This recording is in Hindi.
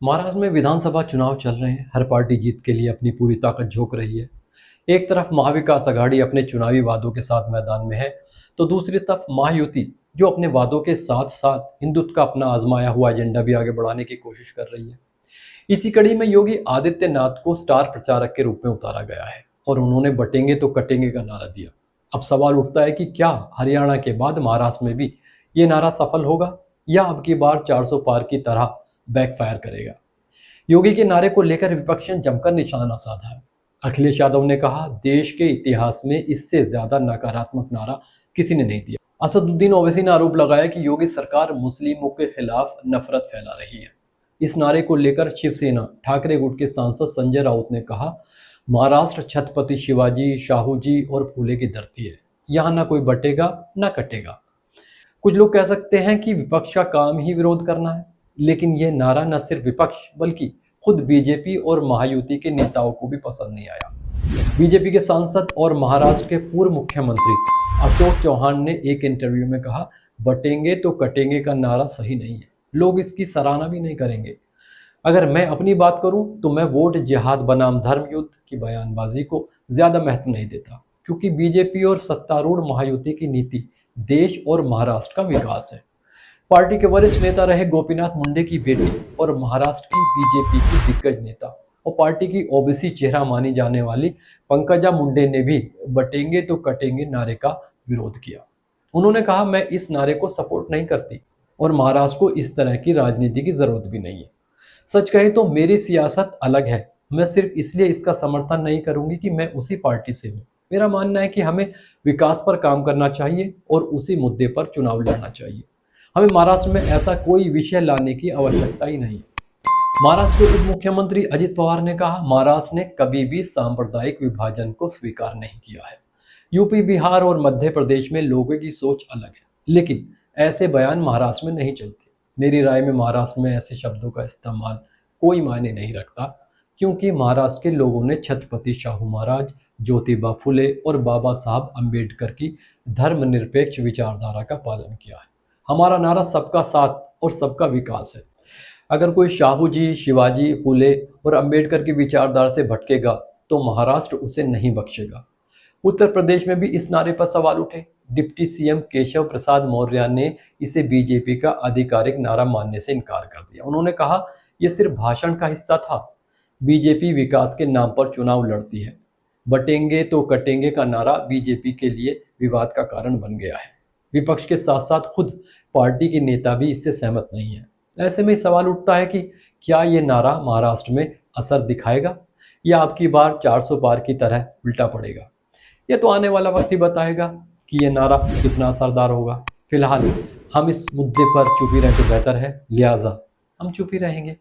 महाराष्ट्र में विधानसभा चुनाव चल रहे हैं। हर पार्टी जीत के लिए अपनी पूरी ताकत झोंक रही है। एक तरफ महाविकास आघाड़ी अपने चुनावी वादों के साथ मैदान में है, तो दूसरी तरफ महायुति जो अपने वादों के साथ साथ हिंदुत्व का अपना आजमाया हुआ एजेंडा भी आगे बढ़ाने की कोशिश कर रही है। इसी कड़ी में योगी आदित्यनाथ को स्टार प्रचारक के रूप में उतारा गया है और उन्होंने बटेंगे तो कटेंगे का नारा दिया। अब सवाल उठता है कि क्या हरियाणा के बाद महाराष्ट्र में भी ये नारा सफल होगा या अब की बार 400 पार की तरह बैकफायर करेगा। योगी के नारे को लेकर विपक्ष ने जमकर निशाना साधा है। अखिलेश यादव ने कहा, देश के इतिहास में इससे ज्यादा नकारात्मक नारा किसी ने नहीं दिया। असदुद्दीन ओवैसी ने आरोप लगाया कि योगी सरकार मुस्लिमों के खिलाफ नफरत फैला रही है। इस नारे को लेकर शिवसेना ठाकरे गुट के सांसद संजय राउत ने कहा, महाराष्ट्र छत्रपति शिवाजी, शाहू जी और फूले की धरती है, यहाँ ना कोई बटेगा ना कटेगा। कुछ लोग कह सकते हैं कि विपक्ष का काम ही विरोध करना है, लेकिन यह नारा न सिर्फ विपक्ष बल्कि खुद बीजेपी और महायुति के नेताओं को भी पसंद नहीं आया। बीजेपी के सांसद और महाराष्ट्र के पूर्व मुख्यमंत्री अशोक चौहान ने एक इंटरव्यू में कहा, बटेंगे तो कटेंगे का नारा सही नहीं है, लोग इसकी सराहना भी नहीं करेंगे। अगर मैं अपनी बात करूं तो मैं वोट जिहाद बनाम धर्म युद्ध की बयानबाजी को ज्यादा महत्व नहीं देता, क्योंकि बीजेपी और सत्तारूढ़ महायुति की नीति देश और महाराष्ट्र का विकास है। पार्टी के वरिष्ठ नेता रहे गोपीनाथ मुंडे की बेटी और महाराष्ट्र की बीजेपी की दिग्गज नेता और पार्टी की ओबीसी चेहरा मानी जाने वाली पंकजा मुंडे ने भी बटेंगे तो कटेंगे नारे का विरोध किया। उन्होंने कहा, मैं इस नारे को सपोर्ट नहीं करती और महाराष्ट्र को इस तरह की राजनीति की जरूरत भी नहीं है। सच कहे तो मेरी सियासत अलग है, मैं सिर्फ इसलिए इसका समर्थन नहीं करूंगी कि मैं उसी पार्टी से हूँ। मेरा मानना है कि हमें विकास पर काम करना चाहिए और उसी मुद्दे पर चुनाव लड़ना चाहिए। हमें महाराष्ट्र में ऐसा कोई विषय लाने की आवश्यकता ही नहीं है। महाराष्ट्र के उप मुख्यमंत्री अजित पवार ने कहा, महाराष्ट्र ने कभी भी सांप्रदायिक विभाजन को स्वीकार नहीं किया है। यूपी, बिहार और मध्य प्रदेश में लोगों की सोच अलग है, लेकिन ऐसे बयान महाराष्ट्र में नहीं चलते। मेरी राय में महाराष्ट्र में ऐसे शब्दों का इस्तेमाल कोई मायने नहीं रखता, क्योंकि महाराष्ट्र के लोगों ने छत्रपति शाहू महाराज, ज्योतिबा फुले और बाबा साहब अम्बेडकर की धर्मनिरपेक्ष विचारधारा का पालन किया है। हमारा नारा सबका साथ और सबका विकास है। अगर कोई शाहू जी, शिवाजी, फुले और अंबेडकर की विचारधारा से भटकेगा तो महाराष्ट्र उसे नहीं बख्शेगा। उत्तर प्रदेश में भी इस नारे पर सवाल उठे। डिप्टी सीएम केशव प्रसाद मौर्य ने इसे बीजेपी का आधिकारिक नारा मानने से इनकार कर दिया। उन्होंने कहा, यह सिर्फ भाषण का हिस्सा था। बीजेपी विकास के नाम पर चुनाव लड़ती है। बटेंगे तो कटेंगे का नारा बीजेपी के लिए विवाद का कारण बन गया है। विपक्ष के साथ साथ खुद पार्टी के नेता भी इससे सहमत नहीं है। ऐसे में सवाल उठता है कि क्या ये नारा महाराष्ट्र में असर दिखाएगा या अब की बार 400 पार की तरह उल्टा पड़ेगा। ये तो आने वाला वक्त ही बताएगा कि ये नारा कितना असरदार होगा। फिलहाल हम इस मुद्दे पर चुप ही रहना बेहतर है, लिहाजा हम चुप ही रहेंगे।